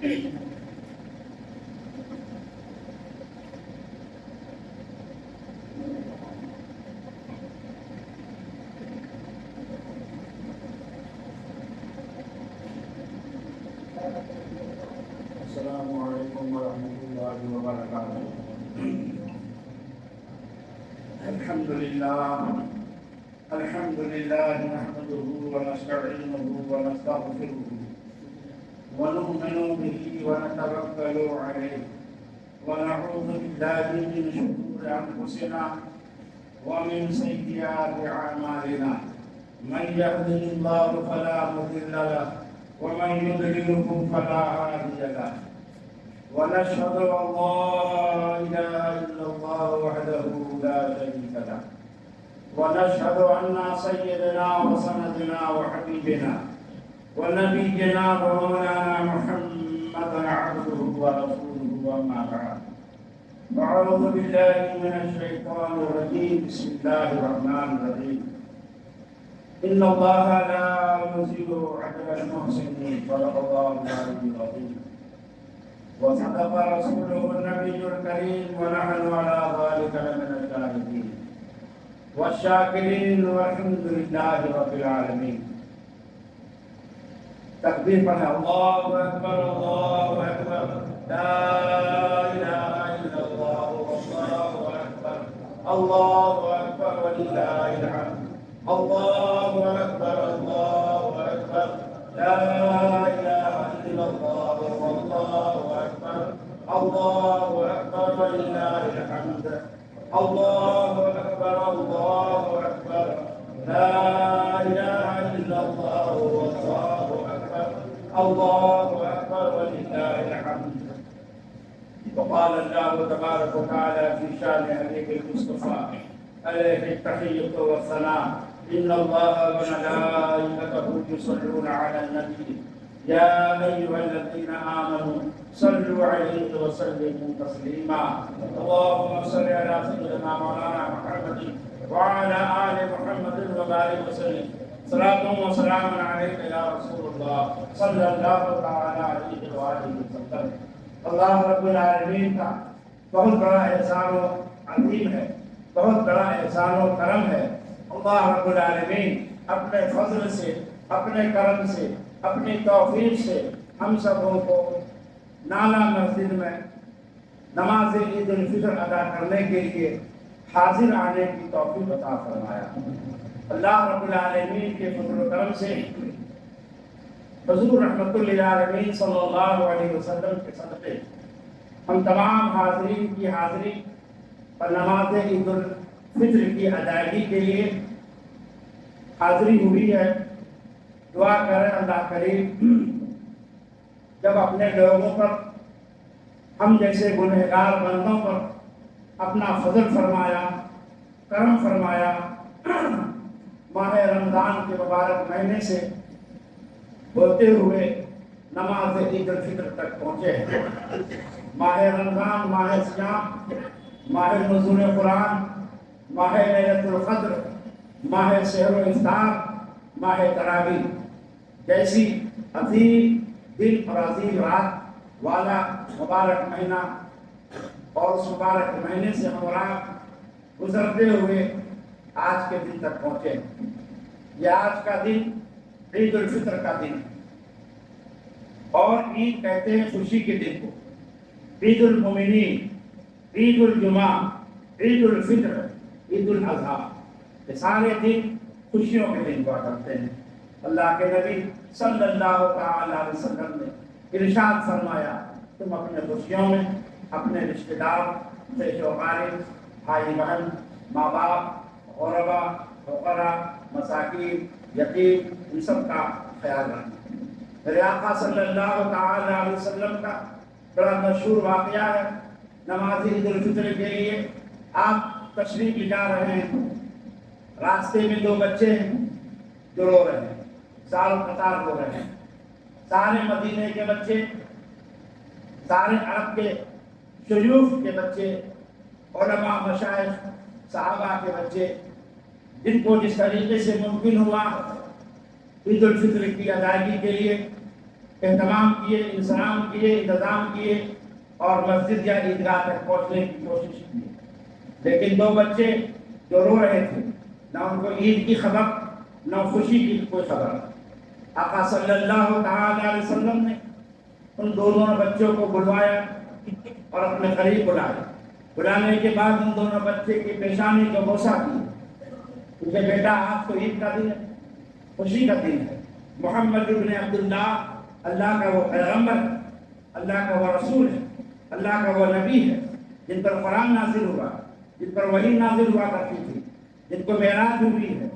السلام علیکم ورحمۃ اللہ وبرکاتہ۔ الحمد للہ نحمده ونستعینه ونستغفره ونؤمن به ونتوکل علیہ ونعوذ باللہ من شرور انفسنا ومن سیئات اعمالنا من يهده الله فلا مضل له ومن يضلله فلا هادي له ونشهد أن لا إله إلا الله وحده لا شريك له ونشهد أن سيدنا وسندنا وحبيبنا ونبينا ومولانا محمدا عبده ورسوله وما بعد أعوذ بالله من الشيطان الرجيم بسم الله الرحمن الرحيم إن الله لا يضيع أجر المحسنين صدق الله العلي العظيم وصدق رسوله النبي الكريم ونحن على ذلك لمن الشاهدين والشاكرين والحمد لله رب العالمين۔ تکبیر پڑھیں، اللہ اکبر اللہ اکبر، لا الہ الا اللہ، اللہ اکبر اللہ اکبر وللہ الحمد، اللہ اکبر اللہ اکبر، لا الہ الا اللہ، اللہ اکبر اللہ اکبر وللہ الحمد، اللہ اکبر اللہ اکبر، لا الہ الا اللہ، اللہ اکبر وللہ الحمد۔ وقال اللہ تبارک وتعالی فی شان حبیبہ المصطفى علیہ التحیۃ والثناء ان اللہ وملائکتہ یصلون علی النبی یا ایھا الذین آمنوا صلوا علیہ وسلموا تسلیما۔ اللهم صل علی سیدنا مولانا محمد وعلى آل محمد وبارک وسلم۔ صلاۃ و سلام علیک یا رسول اللہ صلی اللہ تعالی علیہ وآلہ وسلم۔ اللہ رب العالمین کا بہت بڑا احسان و عظیم ہے، بہت بڑا احسان و کرم ہے۔ اللہ رب العالمین اپنے فضل سے، اپنے کرم سے، اپنی توفیق سے ہم سبوں کو نالا مسجد میں نماز عید الفطر ادا کرنے کے لیے حاضر آنے کی توفیق عطا فرمایا۔ اللہ رب العالمین کے فضل و کرم سے حضور رحمت للعالمین صلی اللہ علیہ وسلم کے صدقے ہم تمام حاضرین کی حاضری اور نماز عید الفطر کی ادائیگی کے لیے حاضری ہوئی ہے۔ دعا کریں اللہ کریم جب اپنے لوگوں پر، ہم جیسے گنہگار بندوں پر اپنا فضل فرمایا، کرم فرمایا، ماہ رمضان کے مبارک مہینے سے ہوتے ہوئے نماز عید الفطر تک پہنچے ہیں۔ ماہ رمضان، ماہ صیام، ماہ نزول قرآن، ماہ لیلۃ القدر، ماہ سحر و افطار، ماہ تراویح جیسی عظیم دن اور عظیم رات والا مبارک مہینہ، اور اس مبارک مہینے سے ہم رات گزرتے ہوئے آج کے دن تک پہنچے۔ یہ آج کا دن عید الفطر کا دن، اور عید کہتے ہیں خوشی کے دن کو۔ عید المومنین، عید الجمعہ، عید الفطر، عید الاضحیٰ، یہ سارے دن خوشیوں کے دن ہوا کرتے ہیں۔ اللہ کے نبی صلی اللہ تعالی علیہ وسلم نے ارشاد فرمایا، تم اپنے خوشیوں میں اپنے رشتہ دار، پیش و قارب، بھائی بہن، ماں باپ، غربا، فقراء، مساکین، یتیم، ان سب کا خیال رکھنا۔ میرے آقا صلی اللہ تعالی علیہ وسلم کا بڑا مشہور واقعہ ہے۔ نماز عید الفطر کے لیے آپ تشریف لے جا رہے ہیں، راستے میں دو بچے ہیں جو رو رہے ہیں، سال قطار رو رہے ہیں۔ سارے مدینے کے بچے، سارے عرب کے شیوخ کے بچے، علماء، مشائخ، صحابہ کے بچے، جن کو جس طریقے سے ممکن ہوا عید الفطر کی ادائیگی کے لیے اہتمام کیے، انتظام کیے، انتظام کیے اور مسجد یا عیدگاہ تک پہنچنے کی کوشش کی، لیکن دو بچے جو رو رہے تھے، نہ ان کو عید کی خبر نہ خوشی کی کوئی خبر۔ آقا صلی اللہ تعالی علیہ وسلم نے ان دونوں بچوں کو بلوایا اور اپنے قریب بلایا۔ بلانے کے بعد ان دونوں بچے کی پیشانی کو بوسہ کیا، کیونکہ بیٹا آج تو عید کا دن ہے، خوشی کا دن ہے۔ محمد ابن عبداللہ اللہ کا وہ پیغمبر ہے، اللہ کا وہ رسول ہے، اللہ کا وہ نبی ہے، جن پر قرآن نازل ہوا، جن پر وحی نازل ہوا کرتی تھی، جن کو معراج ہوئی ہے،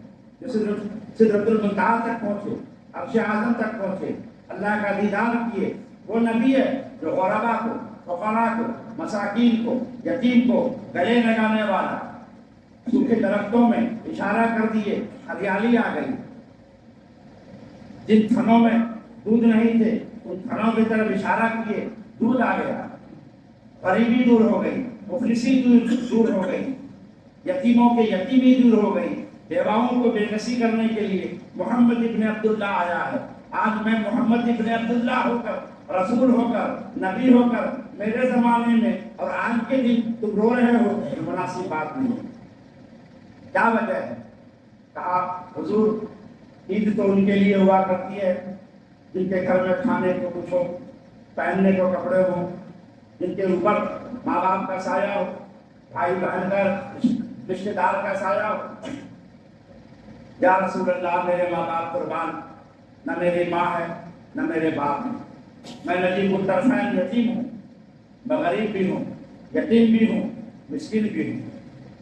جو سدرۃ المنتہا تک پہنچے، عرش اعظم تک پہنچے، اللہ کا دیدار کیے۔ وہ نبی ہے جو غربا کو، فقراء کو، مساکین کو، یتیم کو گلے لگانے والا، سوکھے درختوں میں اشارہ کر دیے، ہریالی آ گئی۔ جن تھنوں میں دودھ نہیں تھے ان تھنوں کی طرف اشارہ کیے، دودھ آ گیا، غریبی دور ہو گئی، مفلسی دور ہو گئی، یتیموں کے یتیمی دور ہو گئی، بیواؤں کو بے کسی کرنے کے لیے محمد ابن عبداللہ آیا ہے۔ آج میں محمد ابن عبداللہ ہو کر، رسول ہو کر، نبی ہو کر میرے زمانے میں اور آج کے دن تم رو رہے ہو، یہ مناسب بات نہیں ہے۔ کیا وجہ ہے؟ کہا حضور عید تو ان کے لیے ہوا کرتی ہے جن کے گھر میں کھانے کو کچھ ہو، پہننے کو کپڑے ہوں، جن کے اوپر ماں باپ کا سایہ ہو، بھائی بہن کا، رشتے دار کا سایہ ہو۔ یا رسول اللہ میرے ماں باپ قربان، نہ میری ماں ہے نہ میرے باپ ہیں، میں نجیب الطرفین یتیم ہوں، میں غریب بھی ہوں، یتیم بھی ہوں، مسکین بھی ہوں۔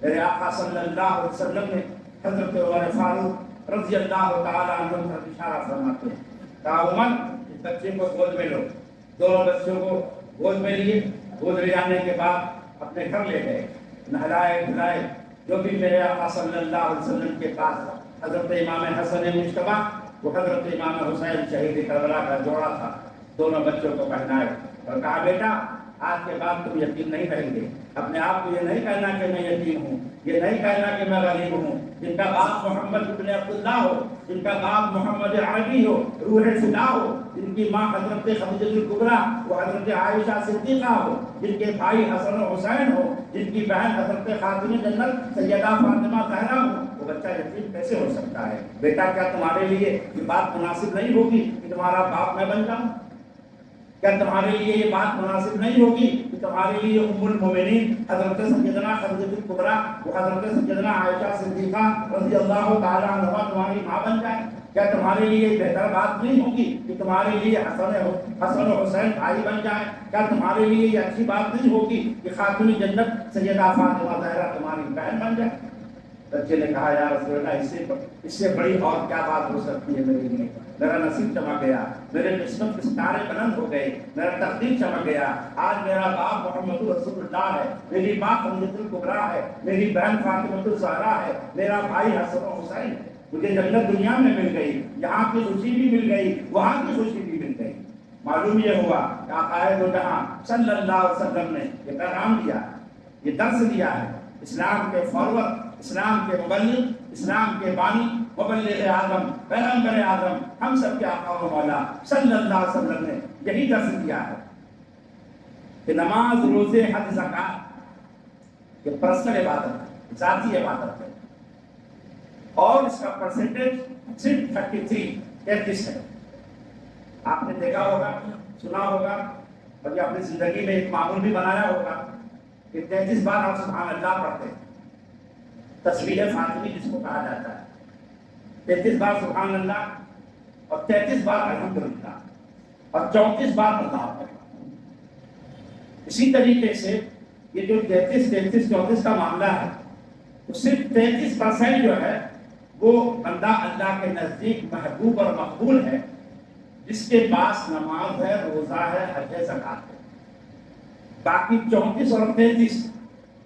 میرے آقا صلی اللہ علیہ وسلم نے حضرت عمر فاروق رضی اللہ تعالیٰ عنہ پر اشارہ فرماتے ہیں، کہا عمر اس بچے کو گود میں لو۔ دونوں بچوں کو گود میں لیے، گود لے جانے کے بعد اپنے گھر لے گئے، نہلائے دھلائے۔ جو بھی میرے آقا صلی اللہ علیہ وسلم کے پاس حضرت امام حسن مجتبیٰ وہ حضرت امام حسین شہید کربلا کا جوڑا تھا، دونوں بچوں کو پہنائے اور کہا بیٹا آج کے بعد تم یتیم نہیں رہیں گے۔ اپنے آپ کو یہ نہیں کہنا کہ میں یتیم ہوں، یہ نہیں کہنا کہ میں غریب ہوں۔ جن کا باپ محمد ابن عبداللہ ہو، جن کا باپ محمد عربی ہو، روح فدا ہو، جن کی ماں حضرت خدیجہ الکبریٰ وہ حضرت عائشہ صدیقہ ہو، جن کے بھائی حسن و حسین ہو، جن کی بہن حضرت خاتون جنت سیدہ فاطمہ زہرا ہو، وہ بچہ یتیم کیسے ہو سکتا ہے؟ بیٹا کیا تمہارے لیے یہ بات مناسب نہیں ہوگی کہ تمہارا باپ میں بن جاؤں؟ کیا تمہارے لیے یہ بات مناسب نہیں ہوگی کہ تمہارے لیے ام المومنین حضرت سیدنا خدیجہ الکبریٰ وہ حضرت سیدنا عائشہ صدیقہ رضی اللہ تعالیٰ عنہا تمہاری ماں بن جائے؟ کیا تمہارے لیے یہ بہتر بات نہیں ہوگی کہ تمہارے لیے حسن و حسین بھائی بن جائے؟ کیا تمہارے لیے یہ اچھی بات نہیں ہوگی کہ خاتون جنت سیدہ فاطمہ زہرا تمہاری بہن بن جائے؟ بچے نے کہا یا رسول اللہ اس سے بڑی اور کیا بات ہو سکتی ہے میرے لیے؟ میرا نصیب چمک گیا، میرے قسمت کے ستارے بلند ہو گئے، میرا تقدیر چمک گیا۔ آج میرا باپ محمد رسول اللہ ہے، میری ماں خدیجہ الکبریٰ ہے، میری بہن فاطمہ الزہرا ہے، میرا بھائی حسن و حسین ہے۔ مجھے جنت دنیا میں مل گئی، یہاں کی خوشی بھی مل گئی، وہاں کی خوشی بھی مل گئی۔ معلوم یہ ہوا کہ آقا دو جہاں صلی اللہ علیہ وسلم نے یہ پیغام دیا، یہ درس دیا ہے، اسلام کے فارورڈ، اسلام کے مبلغ، اسلام کے بانی، مبلغ اعظم، پیغمبر اعظم، ہم سب کے آقا و مولا صلی اللہ علیہ وسلم نے یہی درس دیا ہے کہ نماز، روزے، حج، زکوٰۃ یہ پرسنل عبادت ہے، ذاتی عبادت ہے، اور اس کا پرسنٹیج صرف 33 ہے۔ آپ نے دیکھا ہوگا، سنا ہوگا اور یہ اپنی زندگی میں ایک معمول بھی بنایا ہوگا کہ 33 بار آپ سبحان اللہ پڑھتے ہیں، تسبیح فاطمی جس کو کہا جاتا ہے، 33 بار سبحان اللہ اور 33 بار الحمدللہ اور 34 بار اللہ اکبر۔ اسی طریقے سے یہ جو 33 کا معاملہ ہے تو صرف 33% جو ہے وہ بندہ اللہ کے نزدیک محبوب اور مقبول ہے، جس کے پاس نماز ہے، روزہ ہے، حج ہے، زکوٰۃ ہے۔ باقی 34 اور 33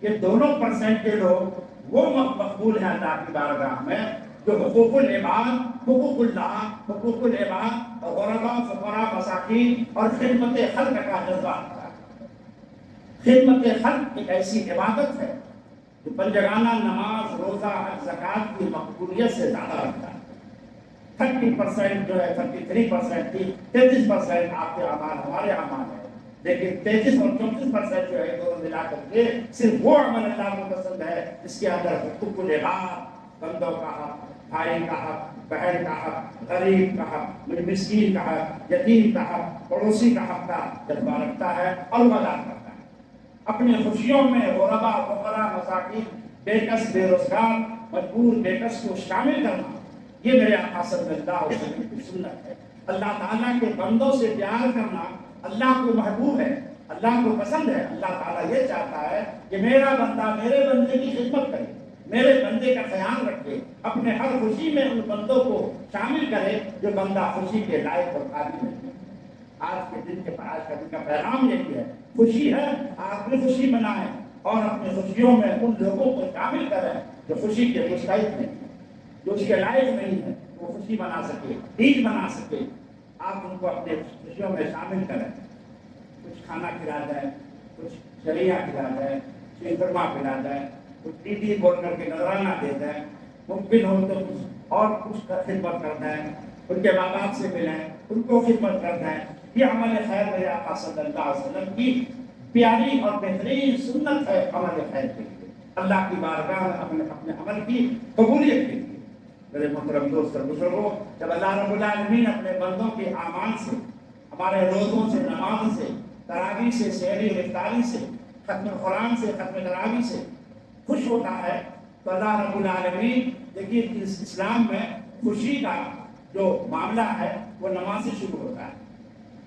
یہ دونوں % کے لوگ وہ مقبول ہیں اللہ کی بارگاہ میں جو حقوق العباد، حقوق اللہ، حقوق العباد، غرباء، فقراء، مساکین اور خدمت خلق کا جذبہ رکھتا ہے۔ خدمت خلق ایک ایسی عبادت ہے جو پنجگانہ نماز، روزہ، حج، زکوٰۃ کی مقبولیت سے زیادہ رکھتا ہے۔ 30% جو ہے 33% 33% آپ کے اعمال ہمارے اعمال ہیں، لیکن 33 اور 34% جو ہے دونوں ملا کر کے صرف وہ عمل اللہ کو پسند ہے جس کے اندر حقوق العباد، بندوں کا حق، بھائی کا حق، بہن کا حق، غریب کا حق، مسکین کا حق، یتیم کا حق، پڑوسی کا حق کا جذبہ رکھتا ہے اور وہ ادا کرتا ہے۔ اپنی خوشیوں میں غربا، فقراء، مساکین، بے کس، بے روزگار، مجبور بے کس کو شامل کرنا، یہ میرے آقا صلی اللہ علیہ وسلم کی سنت ہے۔ اللہ تعالیٰ کے بندوں سے پیار کرنا اللہ کو محبوب ہے، اللہ کو پسند ہے۔ اللہ تعالیٰ یہ چاہتا ہے کہ میرا بندہ میرے بندے کی خدمت کرے، میرے بندے کا خیال رکھے، اپنے ہر خوشی میں ان بندوں کو شامل کرے جو بندہ خوشی کے لائق اور قابل نہیں ہے۔ آج کے دن کا پیغام یہی ہے، خوشی ہے آپ بھی خوشی منائیں اور اپنی خوشیوں میں ان لوگوں کو شامل کریں جو خوشی کے مستحق نہیں ہیں، جو اس کے لائق نہیں ہے، وہ خوشی منا سکے، عید منا سکے۔ آپ ان کو اپنے خوشیوں میں شامل کریں، کچھ کھانا کھلا دیں، کچھ شریعہ کھلا دیں، شیرخرما پلا دیں، کچھ عیدی بول کر کے نذرانہ دے دیں، ممکن ہو تو کچھ اور کچھ خدمت کر دیں، ان کے ماں باپ سے ملیں، ان کو خدمت کر دیں۔ یہ عمل خیر میرے آقا صلی اللہ علیہ وسلم کی پیاری اور بہترین سنت ہے عمل خیر کے لیے، اللہ کی بارگاہ میں اپنے عمل کی قبولیت کے لیے۔ میرے محترم دوست اور بزرگوں، جب اللہ رب العالمین اپنے بندوں کے اعمال سے، ہمارے روزوں سے، نماز سے، تراویح سے، سحری افطاری سے، ختم قرآن سے، ختم تراویح سے خوش ہوتا ہے تو اللہ رب العالمین، دیکھیے اس اسلام میں خوشی کا جو معاملہ ہے وہ نماز سے شروع ہوتا ہے۔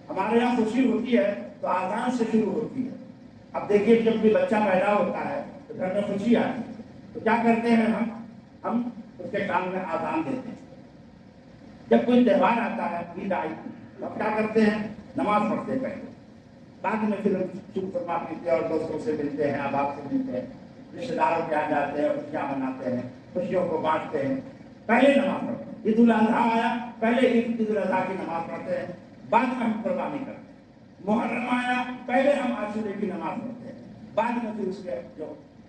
ہمارے یہاں خوشی ہوتی ہے تو آذان سے شروع ہوتی ہے۔ اب دیکھیے جب بھی بچہ پیدا ہوتا ہے تو گھر میں خوشی آتی ہے تو کیا کرتے ہیں ہم اس کے کان میں آذان دیتے ہیں۔ جب کوئی تہوار آتا ہے، عید آئی، تو اب کیا کرتے ہیں؟ نماز پڑھتے ہیں پہلے، بعد میں پھر شکرخرما پیتے ہیں اور دوستوں سے ملتے ہیں، احباب سے ملتے ہیں، رشتے داروں کے یہاں جاتے ہیں، خوشیاں مناتے ہیں، خوشیوں کو بانٹتے ہیں۔ پہلے نماز پڑھتے ہیں، عید الاضحیٰ آیا، پہلے عید الاضحیٰ کی نماز پڑھتے ہیں، بعد میں ہم قربانی کرتے ہیں۔ محرم آیا، پہلے ہم عاشورے کی نماز پڑھتے ہیں، بعد میں پھر اس کے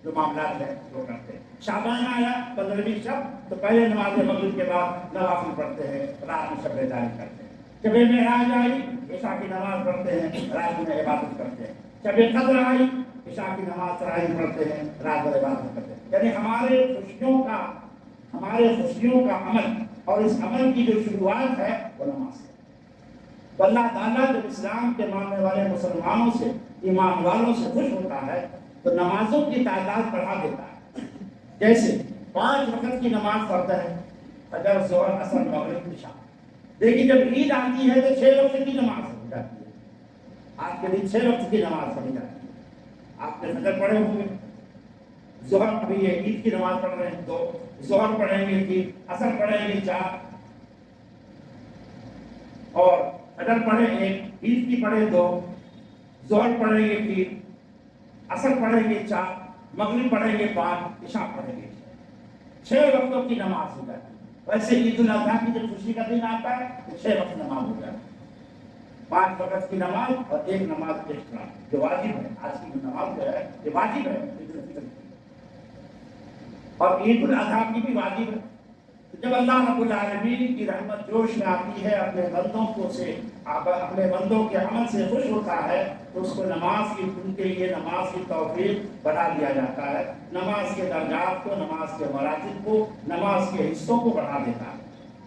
جو معاملات ہیں وہ کرتے ہیں۔ شعبان آیا، 15ویں شب، تو پہلے نماز مغرب کے بعد نوافل پڑھتے ہیں، رات میں شب بیداری کرتے ہیں۔ شب معراج آئی، عشاء کی نماز پڑھتے ہیں، رات میں عبادت کرتے ہیں۔ شب قدر آئی، عشاء کی نماز تراویح پڑھتے ہیں، رات میں عبادت کرتے ہیں۔ یعنی ہمارے خوشیوں کا عمل اور اس عمل کی جو شروعات ہے وہ نماز ہے۔ تو اللہ تعالیٰ جب اسلام کے ماننے والے مسلمانوں سے، ایمان والوں سے خوش ہوتا ہے تو نمازوں کی تعداد بڑھا دیتا ہے۔ جیسے 5 وقت کی نماز پڑھتا ہے، فجر، ظہر، عصر، مغرب، عشاء۔ لیکن جب عید آتی ہے تو 6 وقت کی نماز پڑھی جاتی ہے۔ آج کے دن 6 وقت کی نماز پڑھی جاتی ہے۔ آپ نے فجر پڑھے ہوں گے، ظہر ابھی یہ عید کی نماز پڑھ رہے ہیں 2، ظہر پڑھیں گے 3، عصر پڑھیں گے 4، اور فجر پڑھیں 1، عید کی پڑھیں 2، ظہر پڑھیں گے 3، عصر پڑھیں گے 4، مغرب پڑھیں گے 5، عشاء پڑھیں گے 6 وقتوں کی نماز ہو جاتی ہے۔ ویسے عید الاضحیٰ کی جب خوشی کا دن آتا ہے تو 6 وقت نماز ہو جاتی ہے، 5 وقت کی نماز اور 1 نماز ایکسٹرا جو واجب ہے۔ آج کی نماز جو ہے یہ واجب ہے عید الفطر کی، اور عید الاضحیٰ کی بھی واجب ہے۔ جب اللہ رب العالمین کی رحمت جوش میں آتی ہے، اپنے بندوں کے عمل سے خوش ہوتا ہے تو اس کو ان کے لیے نماز کی توفیق بڑھا دیا جاتا ہے، نماز کے درجات کو، نماز کے مراتب کو، نماز کے حصوں کو بڑھا دیتا ہے۔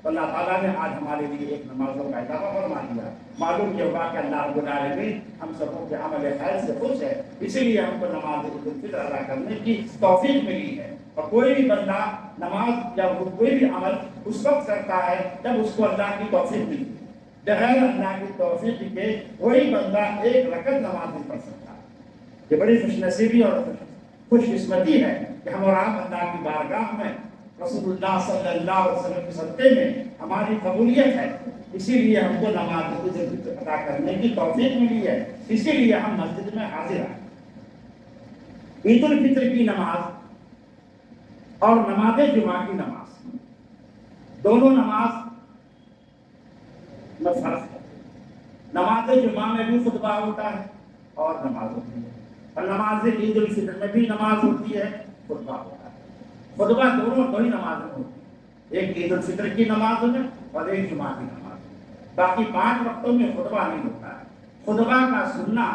تو اللہ تعالیٰ نے آج ہمارے لیے ایک نمازوں کا اضافہ فرما دیا۔ معلوم یہ ہوا کہ اللہ رب العالمین ہم سبوں کے عمل خیر سے خوش ہے، اسی لیے ہم کو نماز عید الفطر ادا کرنے کی توفیق ملی ہے۔ اور کوئی بھی بندہ نماز یا کوئی بھی عمل اس وقت کرتا ہے جب اس کو اللہ کی توفیق ملی ہے۔ بغیر اللہ کی توفیق کے کوئی بندہ 1 رکعت نماز نہیں پڑھ سکتا۔ یہ بڑی خوش نصیبی اور خوش قسمتی ہے کہ ہم اور آپ اللہ کی بارگاہ میں رسول اللہ صلی اللہ علیہ وسلم کے صدقے میں ہماری قبولیت ہے، اسی لیے ہم کو نماز عید الفطر ادا کرنے کی توفیق ملی ہے، اسی لیے ہم مسجد میں حاضر ہیں۔ عید الفطر کی نماز اور نماز جمعہ کی نماز، دونوں نماز میں فرق ہے۔ نماز جمعہ میں بھی خطبہ ہوتا ہے اور نماز ہوتی ہے، اور نماز عید الفطر میں بھی نماز ہوتی ہے، خطبہ ہوتا ہے۔ خطبہ دونوں دو ہی نماز میں ہوتی ہے، ایک عید الفطر کی نماز میں اور ایک جمعہ کی نماز. باقی 5 وقتوں میں خطبہ نہیں ہوتا ہے. خطبہ کا سننا،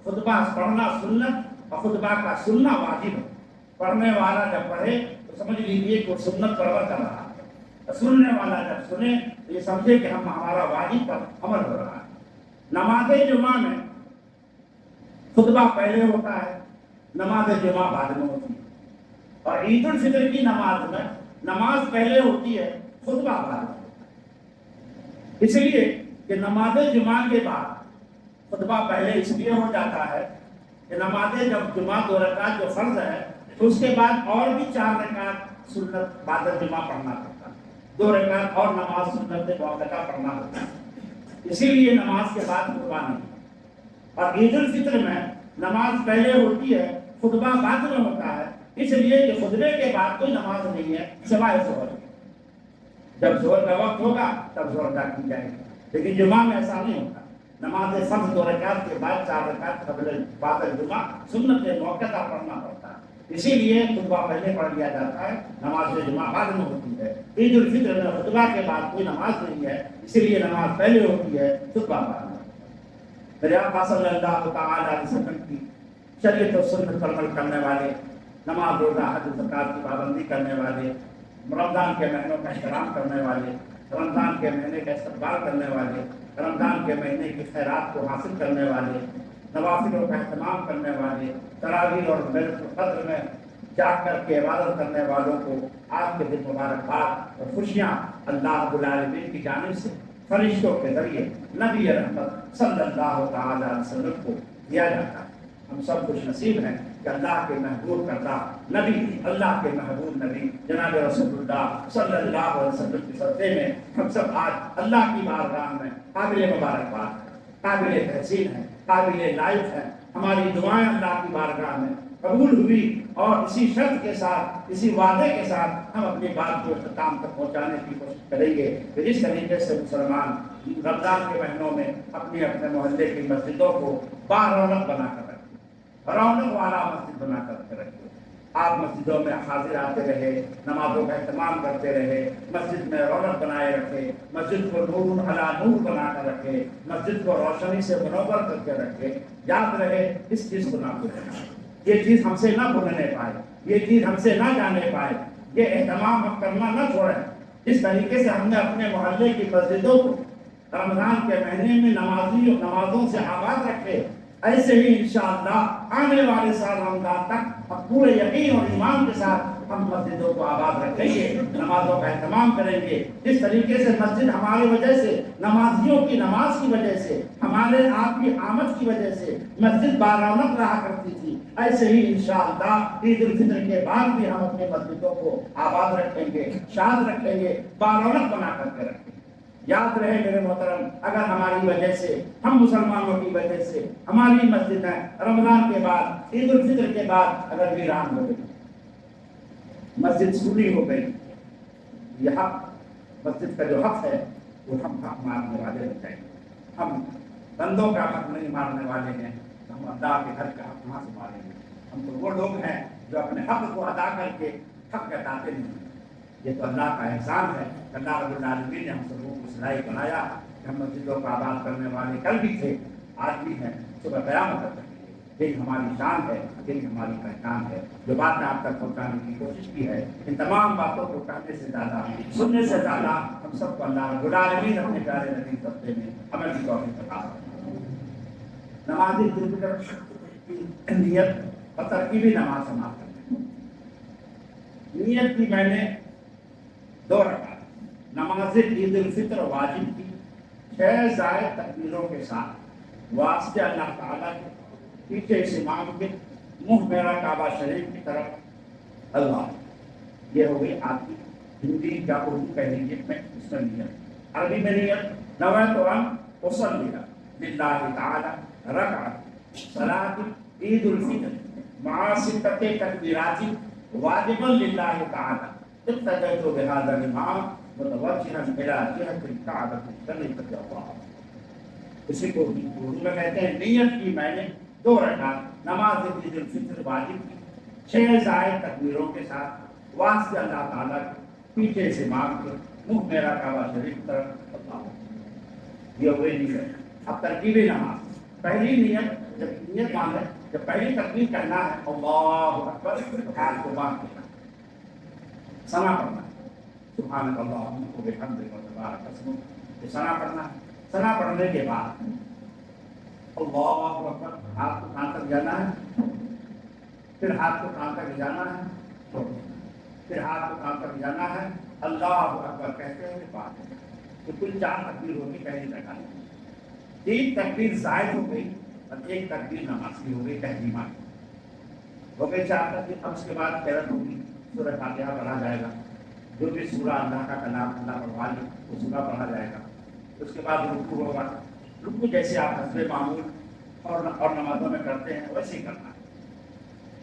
خطبہ پڑھنا سنت اور خطبہ کا سننا واجب ہے. پڑھنے والا جب پڑھے تو سمجھ لیجیے کہ وہ سنت پرور کر رہا ہے. سننے والا جب سنے تو یہ سمجھے کہ ہمارا واجب پر عمل ہو رہا ہے. نماز جمعہ میں خطبہ پہلے ہوتا ہے، نماز جمعہ بعد میں ہوتی ہے. اور عید الفطر کی نماز میں نماز پہلے ہوتی ہے، خطبہ بعد میں ہوتا ہے. اس لیے کہ نماز جمعہ کے بعد خطبہ پہلے اس لیے ہو جاتا ہے کہ نماز جب جمعہ 2 رکعت جو فرض ہے تو اس کے بعد اور بھی 4 رکعت سنت بعد جمعہ پڑھنا پڑتا ہے. 2 رکعت اور نماز سنت موقعہ پڑھنا ہوتا ہے. اسی لیے نماز کے بعد خطبہ نہیں. اور عید الفطر میں نماز پہلے ہوتی ہے، خطبہ بعد میں ہوتا ہے. اس لیے کہ خطبے کے بعد کوئی نماز نہیں ہے سوائے ظہر. جب ظہر کا وقت ہوگا تب ظہر ادا کی جائے گی. لیکن جمعہ میں ایسا نہیں ہوتا. نماز فرض 2 رکعت کے بعد 4 رکعت قبل بعد جمعہ سنت موقعہ پڑھنا پڑتا ہے. اسی لیے خطبہ پہلے پڑھ لیا جاتا ہے، نماز جمعہ بعد میں ہوتی ہے. عید الفطر میں خطبہ کے بعد کوئی نماز نہیں ہے، اسی لیے نماز پہلے ہوتی ہے، خطبہ بعد میں. میرے آقا صلی اللہ تعالی علیہ وسلم کی شریعت و سنت پر عمل کرنے والے، نماز روزہ حج زکات کی پابندی کرنے والے، رمضان کے مہینوں کا احترام کرنے والے، رمضان کے مہینے کا استقبال کرنے والے، رمضان کے مہینے کی خیرات کو حاصل کرنے والے، نوافلوں کا اہتمام کرنے والے، تراویح اور لیلۃ القدر میں جاگ کر کے عبادت کرنے والوں کو آج کے دن مبارکباد اور خوشیاں اللہ رب العالمین کی جانب سے فرشتوں کے ذریعے نبی رحمت صلی اللہ تعالی علیہ وسلم کو دیا جاتا ہے. ہم سب خوش نصیب ہیں کہ اللہ کے محبوب کردہ نبی، اللہ کے محبوب نبی جناب رسول اللہ صلی اللہ علیہ وسلم کے صدقے میں ہم سب آج اللہ کی بارگاہ میں قابل مبارکباد ہیں، قابل تحسین ہیں، قابل لائق ہیں. ہماری دعائیں اللہ کی بارگاہ میں قبول ہوئی اور اسی شرط کے ساتھ، اسی وعدے کے ساتھ ہم اپنی بات کو اختتام تک پہنچانے کی کوشش کریں گے کہ جس طریقے سے مسلمان رمضان کے مہینوں میں اپنے اپنے محلے کی مسجدوں کو بارونق بنا کر رکھیں، رونق والا مسجد بنا کر رکھیں. آپ مسجدوں میں حاضر آتے رہے، نمازوں کا اہتمام کرتے رہے، مسجد میں رونق بنائے رکھے، مسجد کو نور علی نور بنا کر رکھے، مسجد کو روشنی سے منور کر کے رکھے. یاد رہے اس چیز کو نہ بھولیں، یہ چیز ہم سے نہ بھولنے پائے، یہ چیز ہم سے نہ جانے پائے، یہ اہتمام ہم کرنا نہ چھوڑیں. جس طریقے سے ہم نے اپنے محلے کی مسجدوں کو رمضان کے مہینے میں نمازوں سے آباد رکھے، ایسے ہی انشاءاللہ آنے والے سال رمضان تک ہم پورے یقین اور ایمان کے ساتھ ہم مسجدوں کو آباد رکھیں گے، نمازوں کا اہتمام کریں گے. جس طریقے سے مسجد ہماری وجہ سے، نمازیوں کی نماز کی وجہ سے، ہمارے آپ کی آمد کی وجہ سے مسجد بارونق رہا کرتی تھی، ایسے ہی انشاءاللہ عید الفطر کے بعد بھی ہم اپنے مسجدوں کو آباد رکھیں گے، شاد رکھیں گے، بارونق بنا کر کے رکھیں گے. یاد رہے میرے محترم، اگر ہماری وجہ سے، ہم مسلمانوں کی وجہ سے ہماری مسجدیں رمضان کے بعد، عید الفطر کے بعد اگر ویران ہو گئی، مسجد سونی ہو گئی، یہ حق، مسجد کا جو حق ہے وہ ہم حق مارنے والے ہو جائیں گے. ہم بندوں کا حق نہیں مارنے والے ہیں تو ہم اللہ کے گھر کا حق کہاں سے ماریں گے؟ ہم تو وہ لوگ ہیں جو اپنے حق کو ادا کر کے حق جتاتے نہیں. یہ تو اللہ کا احسان ہے. اللہ رب العالمین نے ہم سبوں کو صلاحی بنایا کہ ہم مسجدوں کو آباد کرنے والے کل بھی تھے، آج بھی ہیں، صبح قیامت تک. یہی ہماری شان ہے، یہی ہماری پہچان ہے. جو بات میں آپ تک پہنچانے کی کوشش کی ہے، ان تمام باتوں کو کہنے سے زیادہ، سننے سے زیادہ ہم سب کو اللہ رب العالمین اپنے پیارے نبی صدقے میں عمل کی توفیق عطا فرمائے. نماز عید الفطر کی نیت اور ترکیبی نماز سماعت کرنے. نیت کی میں نے 2 رکعت نماز عید الفطر واجب کی 6 زائد تکبیروں کے ساتھ واسطے اللہ تعالیٰ کے پیچھے اس امام کے منہ میرا کعبہ شریف کی طرف اللہ. یہ ہو گئی آپ کی ہندی یا اردو کہہ لیجیے میں اس میں نیت. عربی میں نیت نویت ان اصلی للہ تعالی رکعت صلاۃ عید الفطر مع 6 تکبیرات واجبا للہ تعالی ابتدأت بهذا الامام متوجها الى جهة الكعبة الشريفة الله. اسی کو اردو میں کہتے ہیں نیت کی میں نے 2 رکعت نماز عید الفطر واجب کی 6 زائد تکبیروں کے ساتھ واسطے اللہ تعالیٰ کے پیچھے سے امام کے منہ میرا کعبہ شریف طرف اللہ، یہ ہوئی نیت۔ اب ترکیب نماز، پہلی نیت جب نیت مان ہے، جب پہلی تکبیر کہنا ہے اللہ اکبر، ہاتھ کو باندھ کے ثنا پڑھنا ہے، سبحانک اللہم و بحمدک و تبارک اسمک، یہ ثنا پڑھنا ہے۔ ثنا پڑھنے کے بعد اللہ اکبر، ہاتھ کو کہاں تک جانا ہے، پھر ہاتھ کو کہاں تک جانا ہے، پھر ہاتھ کو کہاں تک جانا ہے، اللہ اکبر کہتے ہوئے بات ہے۔ تو کل 4 تکبیر ہوگی پہلی رکعت میں، 3 تکبیر زائد ہو گئی اور 1 تکبیر نماز کی ہو گئی، تحریمہ ہو گئی 4 تکبیر۔ اب اس کے بعد قرأت ہوگی، سورہ فاتحہ پڑھا جائے گا، جو بھی سورہ اللہ کا کلام اللہ پڑھوا لے وہ سورہ پڑھا جائے گا۔ اس کے بعد رکوع ہوگا، رکوع جیسے آپ حسب معمول اور نمازوں میں کرتے ہیں ویسے ہی کرنا ہے،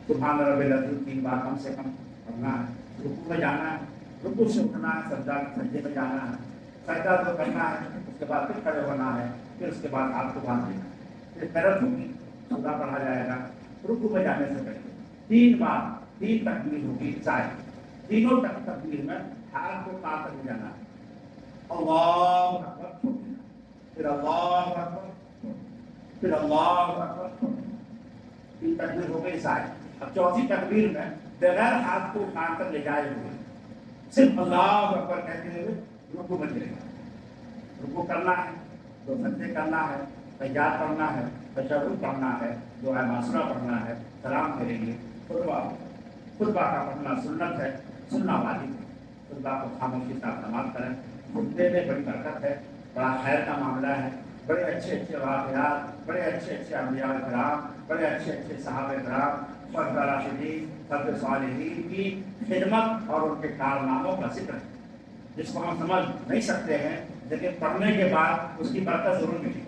سبحان رب العظیم 3 بار کم سے کم پڑھنا ہے۔ رکوع میں جانا ہے، رکوع سے اٹھنا ہے، سجدے میں جانا ہے، سجدہ تو کرنا ہے، اس کے بعد پھر کھڑے ہونا ہے، پھر اس کے بعد ہاتھ کو باندھ دینا ہے، پھر قرأت ہوگی، سورہ پڑھا جائے گا۔ رکوع میں جانے سے پہلے 3 بار 3 تکبیر ہوگی زائد، تینوں تکبیر میں ہاتھ کو کہاں تک جانا ہے، اللہ اکبر، پھر اللہ اکبر، پھر اللہ اکبر، 3 تکبیر ہو گئی زائد۔ اب 4تھی تکبیر میں بغیر ہاتھ کو کان تک لے جائے ہوئے صرف اللہ اکبر کہتے ہوئے رکوع میں چلے گا۔ رکوع کرنا ہے، 2 سجدے کرنا ہے، تحیات پڑھنا ہے، تشہد پڑھنا ہے، دعا معاشرہ پڑھنا ہے، سلام کریں گے۔ خطبہ کا پڑھنا سنت ہے، سننا واجب ہے، خطبہ کو خاموشی سے سماعت کریں۔ خطبے میں بڑی برکت ہے، بڑا خیر کا معاملہ ہے، بڑے اچھے اچھے واقعات، بڑے اچھے اچھے انبیاء کرام، بڑے اچھے اچھے صحابہ کرام، خلفاء راشدین، سلف صالحین کی خدمت اور ان کے کارناموں کا ذکر ہے، جس کو ہم سمجھ نہیں سکتے ہیں، لیکن پڑھنے کے بعد اس کی برکت ضرور ملے،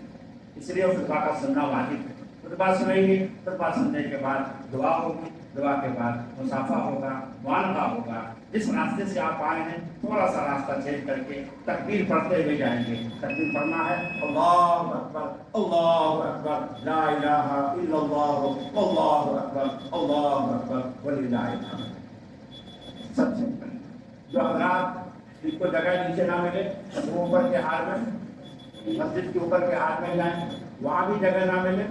اس لیے اس خطبہ کا سننا واجب ہے۔ خطبہ سنیں گے، خطبہ سننے کے بعد دعا ہوگی، دعا کے بعد مصافحہ ہوگا، معانقہ ہوگا۔ جس راستے سے آپ آئے ہیں تھوڑا سا راستہ چینج کر کے تکبیر پڑھتے ہوئے جائیں گے۔ تکبیر پڑھنا ہے اللہ اکبر، اللہ اکبر، لا الہ الا اللہ، اللہ اکبر، اللہ اکبر وللہ الحمد۔ سب سے پہلے جو حضرات جن کو جگہ نیچے نہ ملے وہ اوپر کے ہار میں، مسجد کے اوپر کے ہار میں جائیں، وہاں بھی جگہ نہ ملے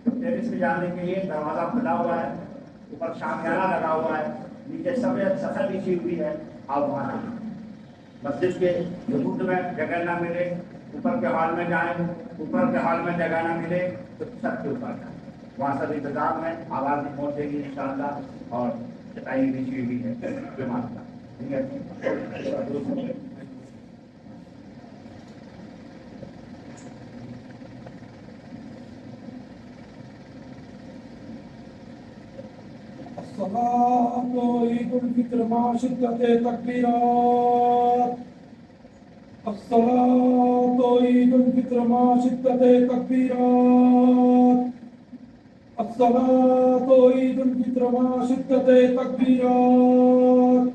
ٹیرس میں جانے کے لیے دروازہ کھلا ہوا ہے، اوپر شامیانہ لگا ہوا ہے، نیچے سفید سطح بچھی ہوئی ہے، آپ وہاں جائیں۔ مسجد کے حدود میں جگہ نہ ملے اوپر کے ہال میں جائیں، اوپر کے ہال میں جگہ نہ ملے تو چھت کے اوپر جائیں، وہاں سب انتظام ہے، آواز بھی پہنچے گی انشاءاللہ، اور چٹائی بچھی ہوئی ہے بیمار کا، ٹھیک ہے۔ الصلاة عيد الفطر مع شدة تكبيرات، الصلاة عيد الفطر مع شدة تكبيرات، الصلاة عيد الفطر مع شدة تكبيرات۔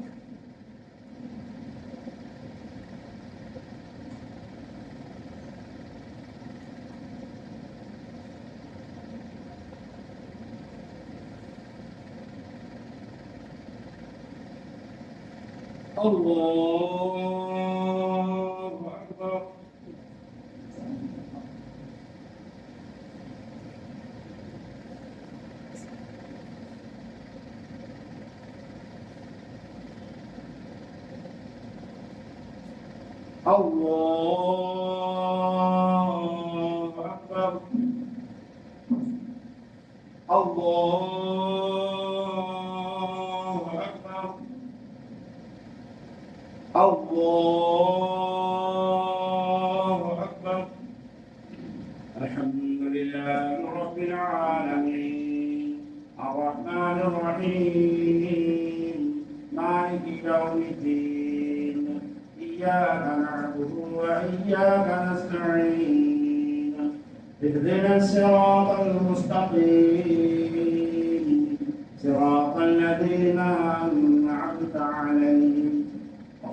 الله أكبر، الله أكبر، الله أكبر، الله أكبر۔ الحمد لله رب العالمين الرحمن الرحيم مالك يوم الدين إياك نعبد وإياك نستعين اهدنا الصراط المستقيم صراط الذين أنعمت عليهم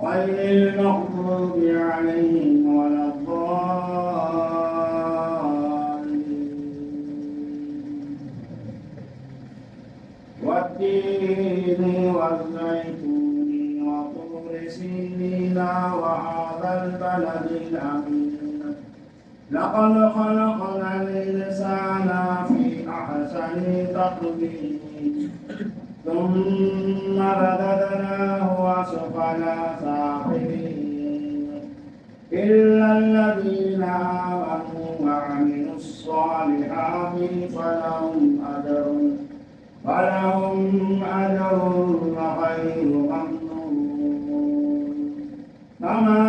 غير المغضوب عليهم ولا والتين والزيتون وطور طور سينين وهذا البلد الأمين لقد خلقنا الإنسان في أحسن تقويم ثم رددناه أسفل سافلين إلا الذين آمنوا وعملوا الصالحات فلهم أجر غير ممنون فما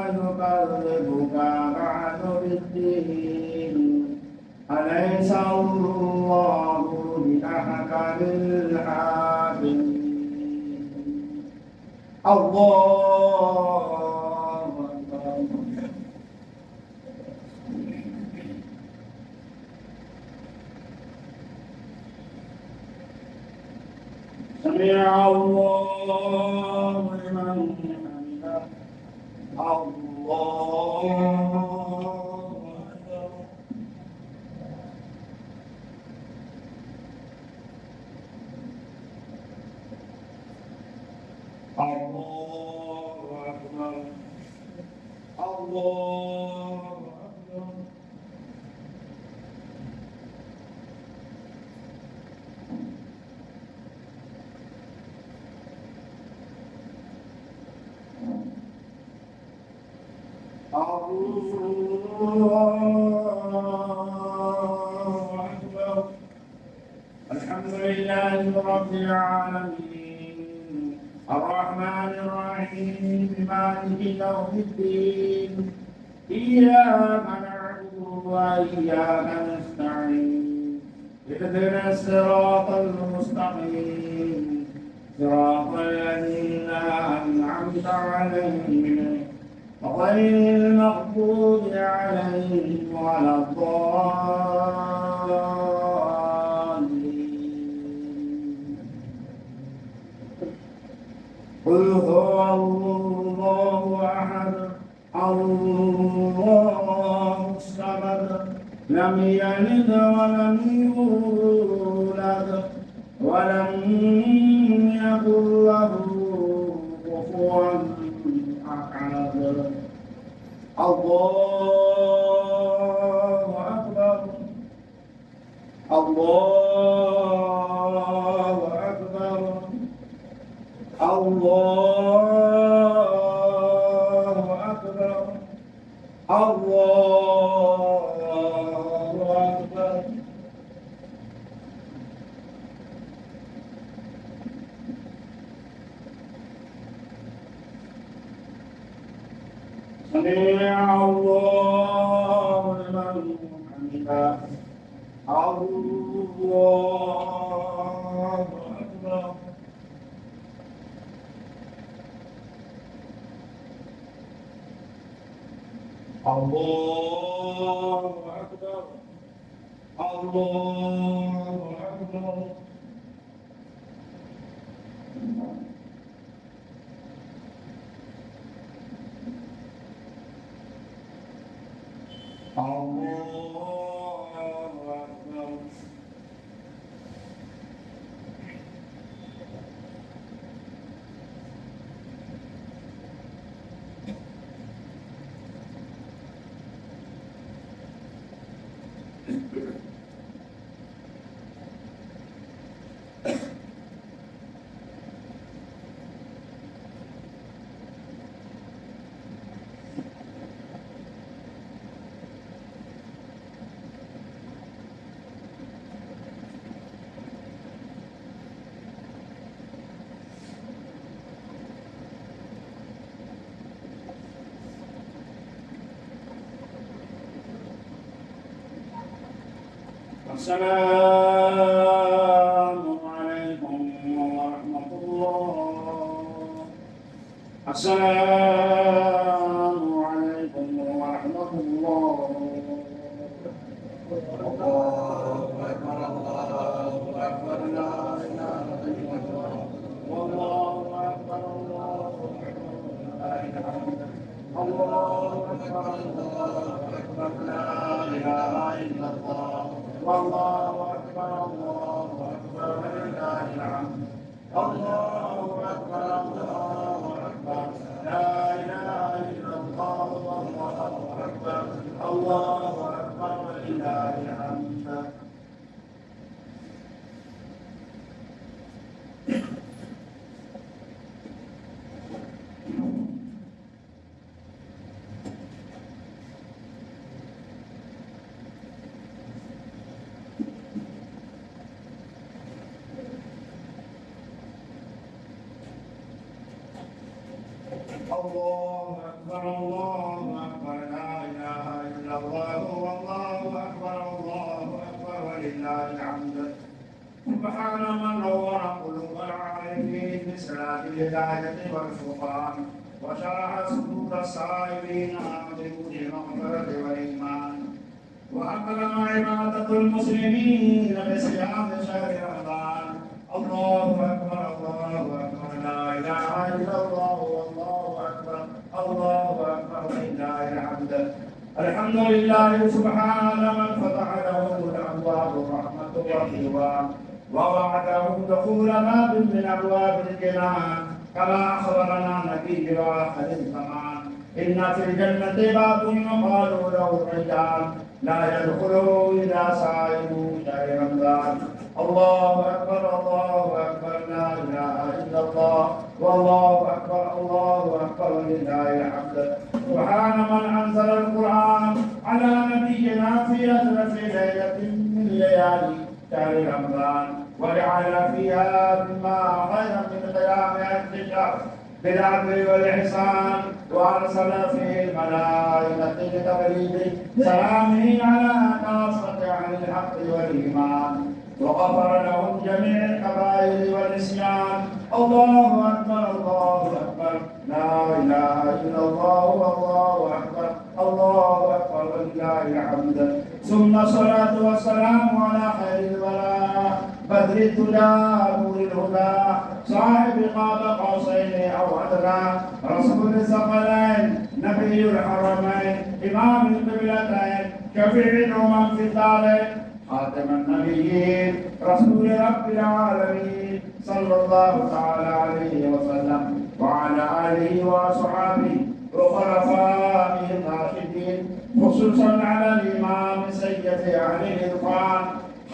يكذبك بعد بالدين أليس الله بأحكم الحاكمين الله أكبر سمع الله لمن حمده الله أكبر الله أكبر الله أكبر الحمد لله رب العالمين الرحمن الرحيم مالك يوم الدين إياك نعبد وإياك نستعين اهدنا الصراط المستقيم صراط الذين أنعمت عليهم غير المغضوب عليهم ولا الضالين قل هو الله أحد الله الصمد لم يلد ولم يولد ولم يكن له كفوا أحد الله أكبر الله أكبر الله أكبر الله أكبر سمع الله لمن حمده الله أكبر الله أكبر الله أكبر الله أكبر السلام عليكم ورحمة الله. السلام عليكم ورحمة الله. الله أكبر الله أكبر لا إله إلا الله والله أكبر الله أكبر لا إله إلا الله أكبر لا إله إلا الله والله أكبر الله أكبر ولله الحمد الله أكبر الله الله أكبر ولله الحمد. الله أكبر الله أكبر لا إله إلا الله والله أكبر الله أكبر ولله الحمد. سبحان من نور قلوب العارفين بسرات الهداية والفرقان وشرح صدور السائلين بنور المغفرة والإيمان وأكرم عبادة المسلمين بصيام شهر رمضان. الله أكبر الله أكبر لا إله إلا الله والله أكبر الله أكبر ولله الحمد. الحمد لله سبحانه من فتح له الأبواب الرحمة والرضوان ووعده دخول باب من أبواب الجنان كما أخبرنا نبي آخر الزمان إن في الجنة باب يقال له الريان لا يدخله إلا صائم شهر رمضان. الله أكبر الله أكبر لا إله إلا الله والله أكبر الله أكبر ولله الحمد. سبحان من أنزل القرآن على نبينا في أشرف ليلة من ليالي شهر رمضان وجعل فيها مما خيرا من قيام الشهر بالعدل والإحسان وأرسل فيه الملائكة لتبليغ سلامه على كافة أهل الحق والإيمان وغفر لهم جميع الكبائر والنسيان. الله أكبر الله أكبر لا إله إلا الله والله أكبر الله أكبر ولله الحمد. ثم الصلاة والسلام على خير الولاء بدر الهدى نور الهدى صاحب قاب قوسين أو أدنى رسول الثقلين نبي الحرمين إمام القبلتين شفيع الأمم في الدارين خاتم النبيين رسول رب العالمين صلى الله تعالى عليه وسلم وعلى آله وصحبه وخلفائه الراشدين خصوصا على الإمام سيد أهل الإتقان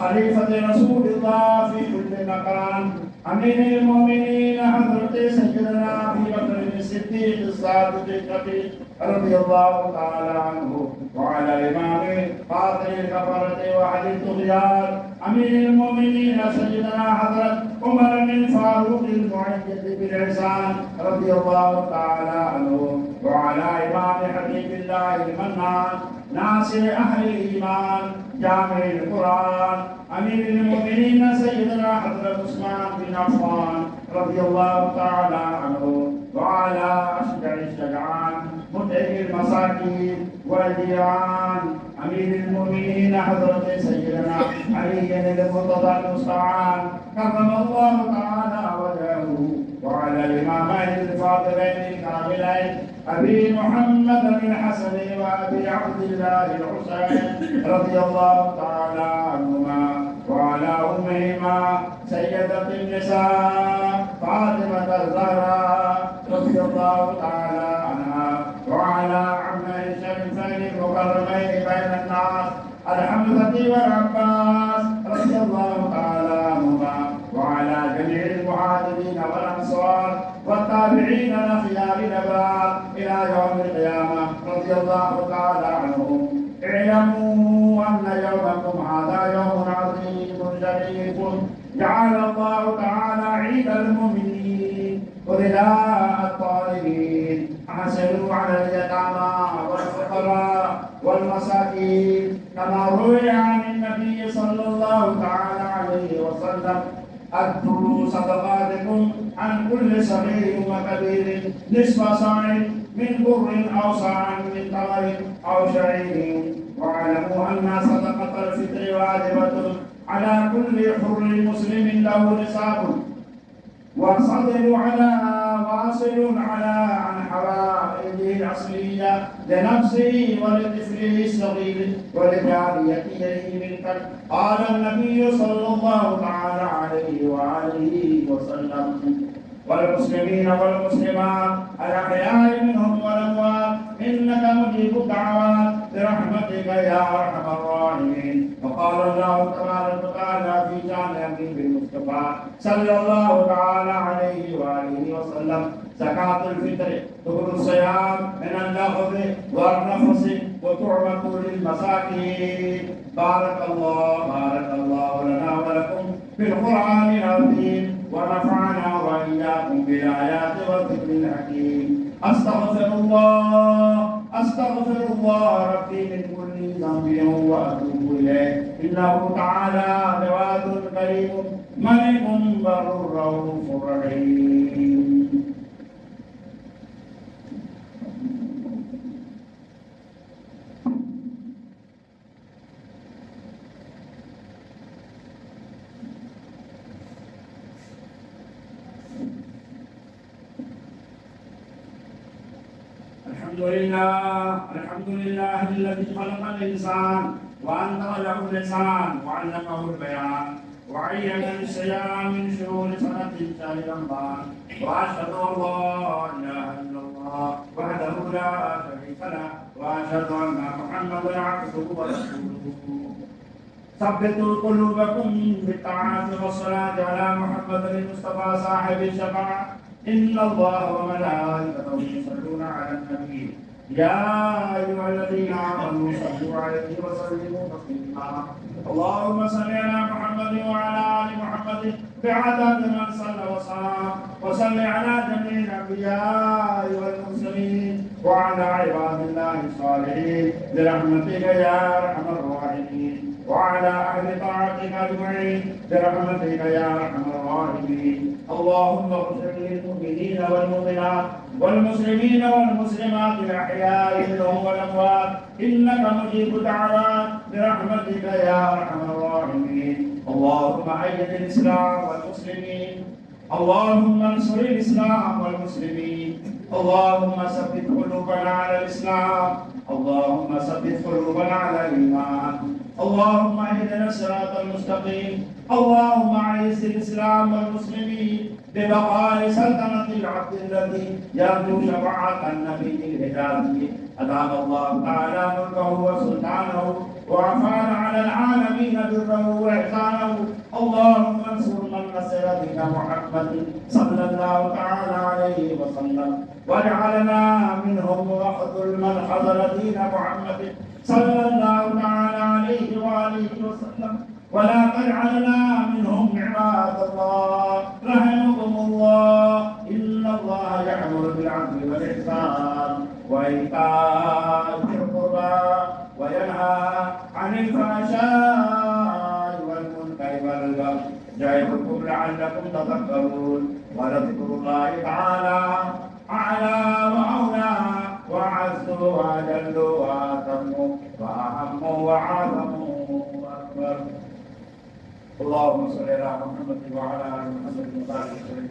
خليفة رسول الله في كل مكان أمير المؤمنين حضرة سيدنا أبي بكر الصديق الصادق الشفيع رضي الله تعالى عنه وعلى الإمام قاضي الكفرة وأهل الطغيان أمير المؤمنين سيدنا حضرة عمر بن الفاروق المعيد بالإحسان رضي الله تعالى عنه وعلى إمام حبيب الله المنان ناصر أهل الإيمان جامع القرآن أمير المؤمنين سيدنا حضرة عثمان بن عفان رضي الله تعالى عنه وعلى أشجع الشجعان مدعي المساكين والديان أمير المؤمنين حضرة سيدنا علي المرتضى المستعان كرم الله تعالى وجهه وعلى الإمامين الفاضلين الكاملين أبي محمد الحسن وأبي عبد الله الحسين رضي الله تعالى عنهما وعلى أمهما سيدة النساء فاطمة الزهراء رضي الله تعالى عنها وعلى عمه الشريفين المكرمين بين الناس الحمزة والعباس رضي الله تعالى عنهما وعلى جميع المهاجرين والأنصار والتابعين لخيار الأبرار إلى يوم القيامة رضي الله تعالى عنهم. اعلموا أن يومكم هذا يوم عظيم شريف جعل الله تعالى عيد المؤمنين ورداء الطالبين. أحسنوا على اليتامى والفقراء والمساكين كما روي عن النبي صلى الله تعالى عليه وسلم أدوا صدقاتكم عن كل صغير وكبير نصف صاع من بر أو صاع من تمر أو شعير. واعلموا أن صدقة الفطر واجبة على كل حر مسلم له نصاب وصدر على واصل على عن حوائجه الأصلية لنفسه ولطفله الصغير ولجاريته من كلب. قال النبي صلى الله تعالى عليه وآله وسلم والمسلمين والمسلمات الأحياء منهم والأموات إنك مجيب الدعوات برحمتك يا أرحم الراحمين. وقال الله تبارك وتعالى في شأن حبيب المصطفى صلى الله تعالى عليه وآله وسلم: زكاة الفطر طهر الصيام من اللغو والرفث وطعمة للمساكين. بارك الله لنا ولكم في القرآن العظيم، ونفعنا وإياكم بالآيات والذكر الحكيم. أستغفر الله ربي من كل ذنب وأتوب إليه، إنه تعالى جواد كريم ملك بر رؤوف رحيم. الحمد لله الذي خلق الإنسان وأنزل له اللسان وعلمه البيان وعين الصيام من شرور سنة شهر رمضان. وأشهد أن لا إله إلا الله وحده لا شريك له، وأشهد أن محمدا عبده ورسوله. ثبتوا قلوبكم بالطاعات والصلاة على محمد المصطفى صاحب الشفاعة. إن الله وملائكته يصلون على النبي يا أيها الذين آمنوا صلوا عليه وسلموا تسليما. اللهم صل على محمد وعلى آل محمد بعدد من صلى وصام، وصل على جميع الأنبياء والمرسلين وعلى عباد الله الصالحين برحمتك يا أرحم الراحمين، وعلى أهل طاعتك أجمعين برحمتك يا أرحم الراحمين. اللهم اغفر للمؤمنين والمؤمنات والمسلمين والمسلمات الأحياء منهم والأموات، إنك مجيب الدعوات برحمتك يا أرحم الراحمين. اللهم أيد الإسلام والمسلمين، اللهم انصر الإسلام والمسلمين. اللهم ثبت قلوبنا على الإسلام، اللهم ثبت قلوبنا على الإيمان. اللهم اهدنا الصراط المستقيم. اللهم اعز الإسلام والمسلمين ببقاء سلطنة العبد الذي يرجو شفاعة النبي الهداية. أدام الله تعالى ملكه وسلطانه وعفان على العالمين بره وإحسانه. اللهم انصر من نصر دين محمد صلى الله تعالى عليه وسلم، واجعلنا منهم، واخذل من خذل دين محمد صلى الله تعالى عليه وآله وسلم، ولا تجعلنا منهم. عباد الله رحمكم الله، إن الله يأمر بالعدل والإحسان وإيتاء ذي القربى وينهى عن الفحشاء والمنكر والبغي يعظكم لعلكم تذكرون. ولذكر الله تعالى أعلى وأولى وأعز وأجل وأتم وأهم وأعظم وأكبر. اللهم صل على محمد وعلى آل محمد وبارك وسلم.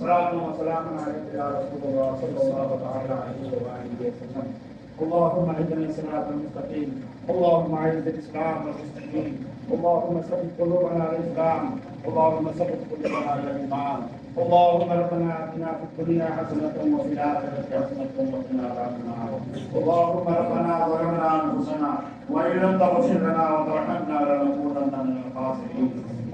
صلاة وسلام عليك يا رسول الله صلى الله تعالى عليه وآله وسلم. اللهم اهدنا الصراط المستقيم. اللهم اعز الإسلام والمسلمين. اللهم ثبت قلوبنا على الإسلام. اللهم ثبت قلوبنا على الإيمان. اللهم ربنا آتنا في الدنيا حسنة وفي الآخرة حسنة وقنا عذاب النار. اللهم ربنا ظلمنا أنفسنا وإن لم تغفر لنا وترحمنا لنكونن من الخاسرين.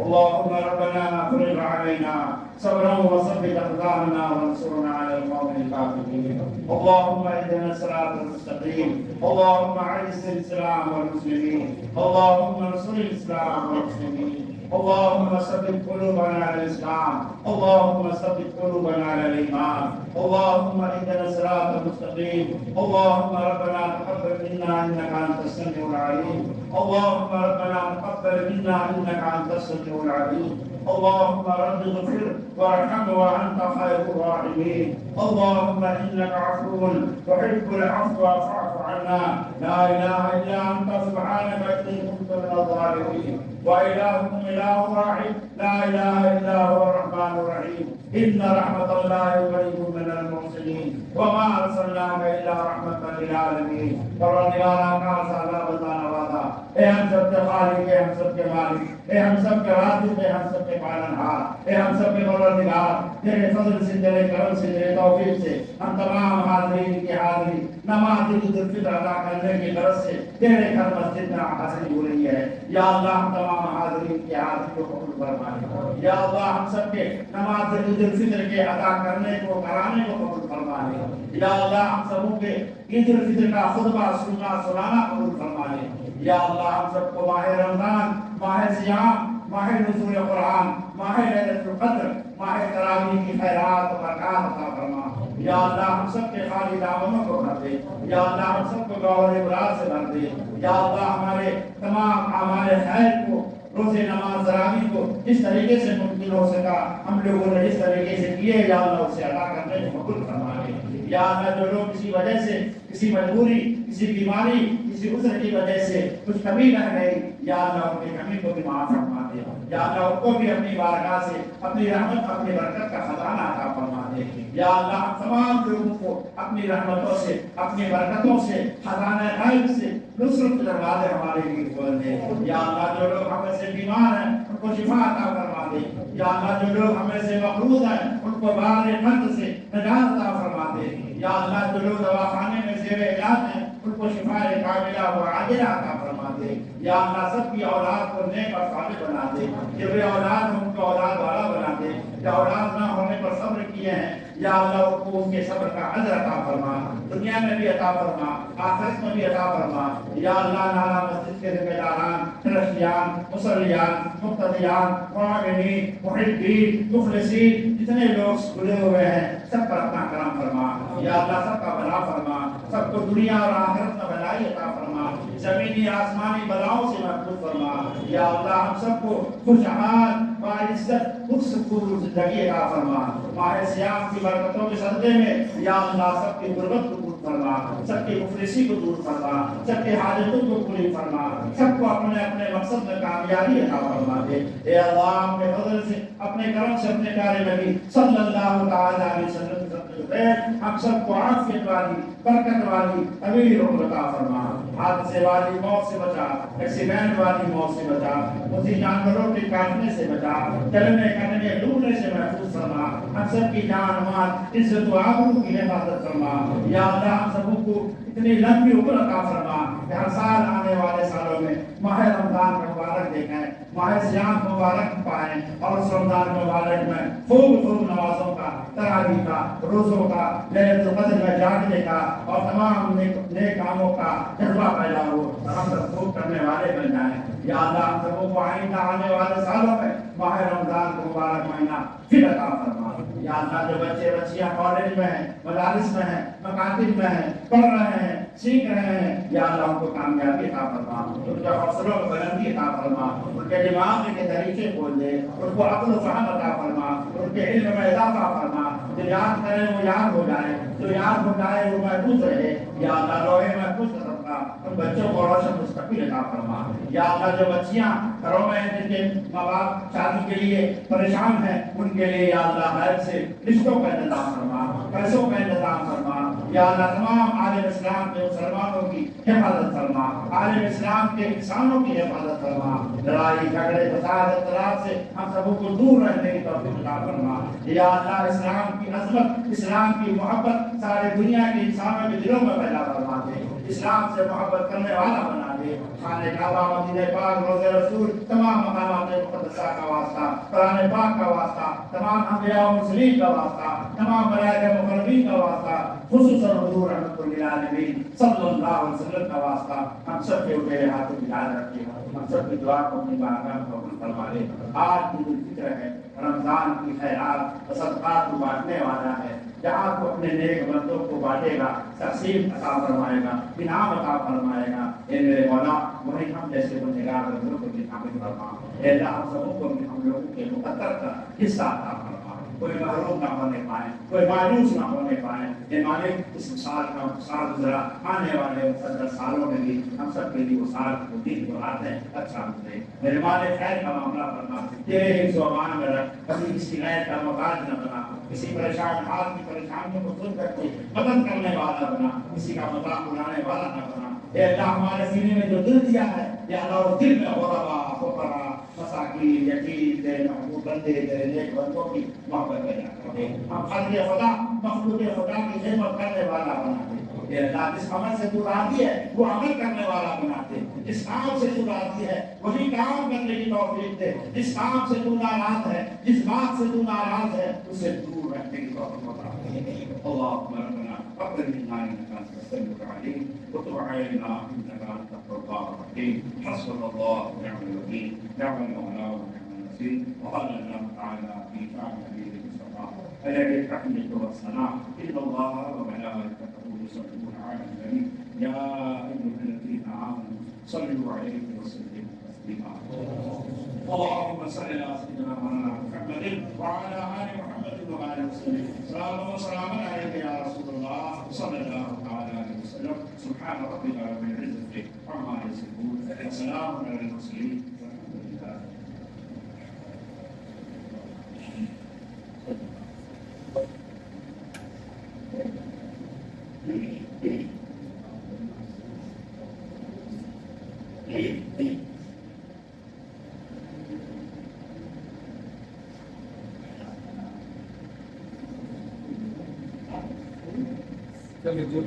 اللهم ربنا افرغ علينا صبرا وثبت أقدامنا وانصرنا على القوم الكافرين. اللهم اهدنا الصراط المستقيم. اللهم أعز الإسلام والمسلمين. اللهم انصر الإسلام والمسلمين. اللهم ثبت قلوبنا على الإسلام. اللهم ثبت قلوبنا على الإيمان. اللهم اهدنا الصراط المستقيم. اللهم ربنا تقبل منا إنك أنت السميع العليم. اللهم ربنا تقبل منا إنك أنت السميع العليم. اللهم رب اغفر وارحم وأنت خير الراحمين. اللهم إنك عفو تحب العفو فاعف عنا. لا إله إلا أنت سبحانك إني كنت من الظالمين. وإلهكم إله واحد لا إله إلا هو الرحمن الرحيم. ان رحمت اللہ قریب من المحسنین وما ارسلناک الا رحمت للعالمین۔ پروردگار کا سالہ بتانا وعدہ، اے ہم سب کے خالق، اے ہم سب کے مالک، اے ہم سب کے رازق، اے ہم سب کے پالنہار، اے ہم سب کے پروردگار، تیرے فضل سے، تیرے کرم سے، تیرے توفیق سے ہم تمام حاضرین کی حاضری نماز عید الفطر ادا کرنے کی غرض سے تیرے گھر مسجد میں حاضری ہو رہی ہے۔ یا اللہ ہم تمام حاضرین کی حاضری کو قبول فرما لے۔ یا اللہ ہم سب کے نماز عید الفطر کے ادا کرنے کو، کرانے کو قبول فرما لے۔ یا اللہ ہم سبوں کے عید الفطر کا خطبہ سنانا قبول فرما لے۔ یا اللہ ہم سب کو ماہ رمضان، ماہ صیام، ماہ نزول قرآن، ماہ لیلۃ القدر، ماہ تراویح کی خیرات و برکات عطا فرما۔ یا اللہ ہم سب کے خالی دامنوں کو بھر دے۔ یا اللہ ہم سب کو گوہر مراد سے بھر دے۔ یا اللہ ہمارے تمام اعمال خیر کو، روزے نماز تراویح کو جس طریقے سے ممکن ہو سکا ہم لوگوں نے جس طریقے سے کیے، یا اللہ اسے ادا کرنے کو قبول فرما لے۔ یا اللہ جو لوگ کسی وجہ سے، کسی مجبوری، کسی بیماری، کسی عذر کی وجہ سے کچھ کمی رہ گئی، یا اللہ ان کی کمی کو بھی معاف فرما دے۔ یا اللہ ان کو بھی اپنی بارگاہ سے اپنی رحمت، اپنی برکت کا خزانہ عطا فرما دے۔ یا اللہ تمام لوگوں کو اپنی رحمتوں سے، اپنی برکتوں سے، خزانہ غیب سے نصرت کے دروازے ہمارے لیے کھول دے۔ یا اللہ جو لوگ ہمیں سے بیمار ہیں ان کو شفا عطا فرما دے۔ یا اللہ جو لوگ ہمیں سے مقروض ہیں ان کو بار قرض سے نجات عطا فرما دے۔ یا اللہ جو لوگ دواخانے میں زیر علاج ہیں ان کو شفا کاملہ و عاجلہ عطا فرما دے۔ یا اللہ سب کی اولاد کو نیک اور صالح بنا دے۔ جو بے اولاد ہیں ان کو اولاد والا بنا دے۔ جو اولاد نہ ہونے پر صبر کیے ہیں، یا اللہ ان کو ان کے صبر کا اجر عطا فرما، دنیا میں بھی عطا فرما، آخرت میں بھی عطا فرما۔ یا اللہ نالا مسجد کے ذمہ داران، ٹرسٹیان، مصلیان، مقتدیان، معاونین، محبین، مخلصین جتنے لوگ جڑے ہوئے ہیں سب پر اپنا کرم فرما۔ یا اللہ سب کا بھلا فرما، سب کو دنیا اور آخرت میں بھلائی عطا فرما، زمینی آسمانی بلاؤں سے محفوظ فرما۔ یا اللہ ہم سب کو خوشحال باعزت پرسکون زندگی عطا فرما۔ ماہ صیام کی برکتوں کے صدقے میں یا اللہ سب کی غربت کو دور فرما، سب کی مفلسی کو دور فرما، سب کی حاجتوں کو پوری فرما، سب کو اپنے اپنے مقصد میں کامیابی عطا فرما دے۔ اے اللہ اپنے فضل سے، اپنے کرم سے، اپنے پیارے نبی صلی اللہ تعالی علیہ وسلم ہم سب کو عافیت والی، برکت والی طویل عمر عطا فرما۔ حادثے والی موت سے بچا، ایکسیڈنٹ والی موت سے بچا، مجھے جانوروں کے کاٹنے سے بچا، چلنے کرنے ڈوبنے سے محفوظ فرما۔ ہم سب کی جان مال، عزت و آبرو کی حفاظت فرما۔ یا اللہ ہم سب کو اتنی لمبی عمر عطا فرما کہ ہر سال آنے والے سالوں میں ماہ رمضان کا مبارک دیکھیں، ماہ صیام مبارک پائیں، اور اس رمضان مبارک میں خوب خوب نمازوں کا، تراویح کا، روزوں کا، لیلۃ القدر میں جاگنے کا اور تمام نیک کاموں کا جذبہ پیدا ہو اور ہم سب خوب کرنے والے بن جائیں۔ یا اللہ ہم سب کو آئندہ آنے والے سالوں میں ماہ رمضان کا مبارک مہینہ پھر عطا فرما۔ یا اللہ جو بچے بچیاں کالج میں ہیں، مدارس میں ہیں، مکاتب میں ہیں، پڑھ رہے ہیں، سیکھ رہے ہیں، یا اللہ ان کو کامیابی عطا فرما، ان کے حوصلوں میں بلندی عطا فرما، ان کے دماغ کے طریقے کھول دے، ان کو عقل و فہم عطا فرما، ان کے علم میں اضافہ فرما، جو یاد کرے وہ یاد ہو جائے، جو یاد ہو جائے وہ محفوظ رہے۔ یا اللہ لوہے محفوظ رکھنا، ان بچوں کو روشن مستقبل عطا فرما۔ یا اللہ جو بچیاں گھروں میں جن کے ماں باپ شادی کے لیے پریشان ہیں ان کے لیے یا اللہ غیب سے رشتوں کا انتظام فرما، پیسوں کا انتظام فرما۔ یا اللہ تمام عالم اسلام کے مسلمانوں کی حفاظت فرما، عالم اسلام کے انسانوں کی حفاظت فرما، لڑائی جھگڑے فساد اختلاف سے ہم سب کو دور رہنے کی توفیق عطا فرما۔ یا اللہ اسلام کی عظمت، اسلام کی محبت سارے دنیا کے انسانوں کے دلوں میں پیدا فرما دے، اسلام سے محبت کرنے والا بنا دے۔ خانہ کعبہ، مدینہ پاک، روضہ رسول، تمام مقامات مقدسہ کا واسطہ، قرآن پاک کا واسطہ، تمام انبیاء و مرسلین کا واسطہ، تمام ملائکہ مقربین کا واسطہ، خصوصاً حضور رحمۃ للعالمین صلی اللہ علیہ وسلم کا واسطہ ہم سب کے اٹھے ہاتھوں کی یاد رکھیے، ہم سب کی دعا کو اپنی بارگاہ میں قبول فرما لے۔ آج عید الفطر ہے، رمضان کی خیرات و صدقات کو بانٹنے والا ہے، جہاں تو اپنے نیک بندوں کو بانٹے گا، تقسیم عطا فرمائے گا، انعام عطا فرمائے گا۔ اے میرے مولا وہی ہم جیسے گنہگار بندوں کو بھی شامل فرما۔ اے اللہ ہم سبوں کو بھی ہم لوگوں کے مقدر کا حصہ عطا فرما۔ کوئی محروم نہ ہونے پائے، کوئی مایوس نہ ہونے پائے۔ اے مالک اس سال کا سال گزرا، آنے والے 70 سالوں میں بھی ہم سب کے لیے وہ سال دن کو رات ہے اچھا گزرے۔ میرے مالک خیر کا معاملہ کرنا، تیرے حفظ و امان میں رکھ، کبھی کسی غیر کا محتاج نہ بنا، کسی پریشان حال کی پریشانیوں کو سن کر کے مدد کرنے والا بنا، کسی کا مذاق اڑانے والا نہ بنا۔ اے اللہ ہمارے سینے میں جو دل دیا ہے یا اللہ اس دل میں غربا فقراء مساکین یتیم تیرے محبوب بندے تیرے نیک بندوں کی محبت پیدا کر دے۔ ہم خلق خدا مخلوق خدا کی خدمت کرنے والا بنا دے۔ اے اللہ جس عمل سے تو راضی ہے وہ عمل کرنے والا بنا دے، جس کام سے تو راضی ہے وہی کام کرنے کی توفیق دے، جس کام سے تو ناراض ہے جس بات سے تو ناراض ہے اس سے دور رہنے کی توفیق عطا فرما۔ اللهم ربنا تقبل منا انك انت السميع العليم وتب علينا انك انت التواب الرحيم۔ حسبنا الله ونعم الوكيل، نعم المولى ونعم النصير۔ وقال الله تعالى في شان نبيه المصطفى عليه التحيه والسلام ان الله وملائكته يصلون على النبي يا ايها الذين امنوا صلوا عليه وسلموا تسليما۔ اللهم صل على سيدنا محمد وعلى ال محمد وعلى وسلم سلام وسلام عليك يا رسول الله صلى الله عليه وسلم۔ سبحان ربك رب العزة عما يصفون وسلام على المرسلين والحمد لله۔ چلیے جی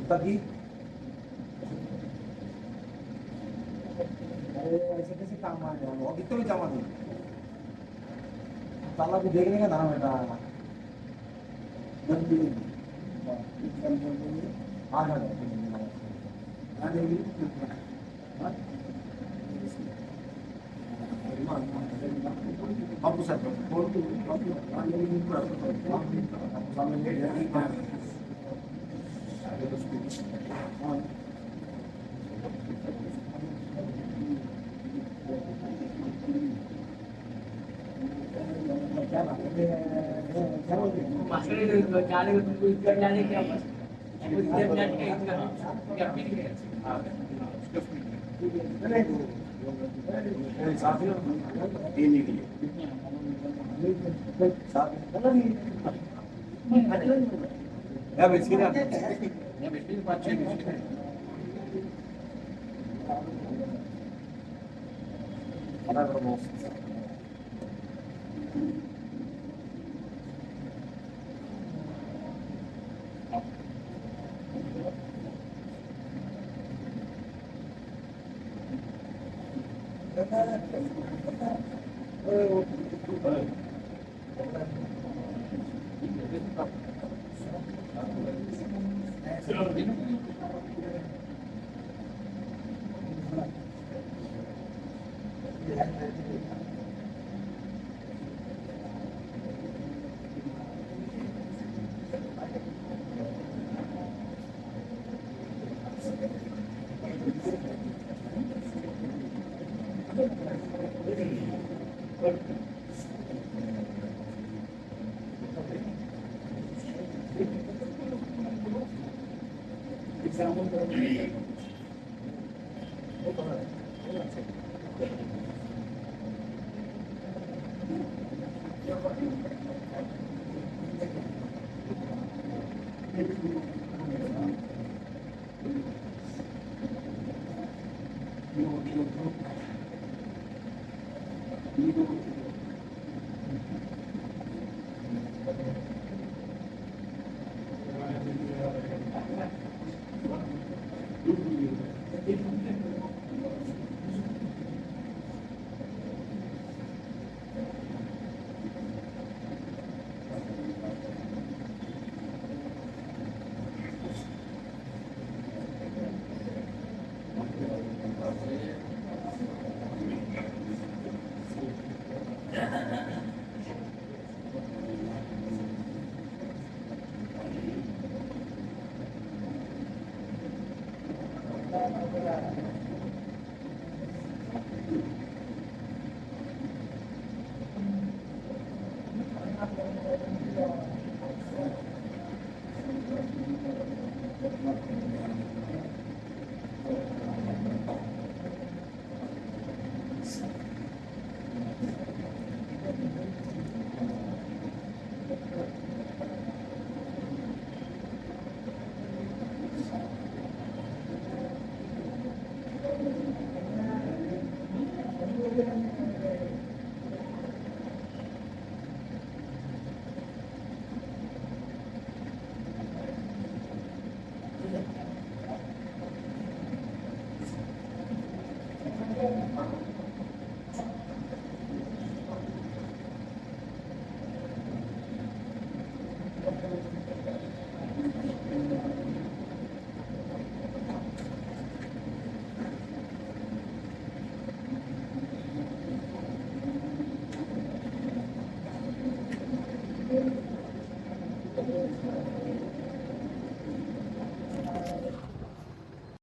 تبھی ایسے کیسے کام آ جائے وہ کتنے جمع دیں تالا بھی دیکھنے کا نام بیٹا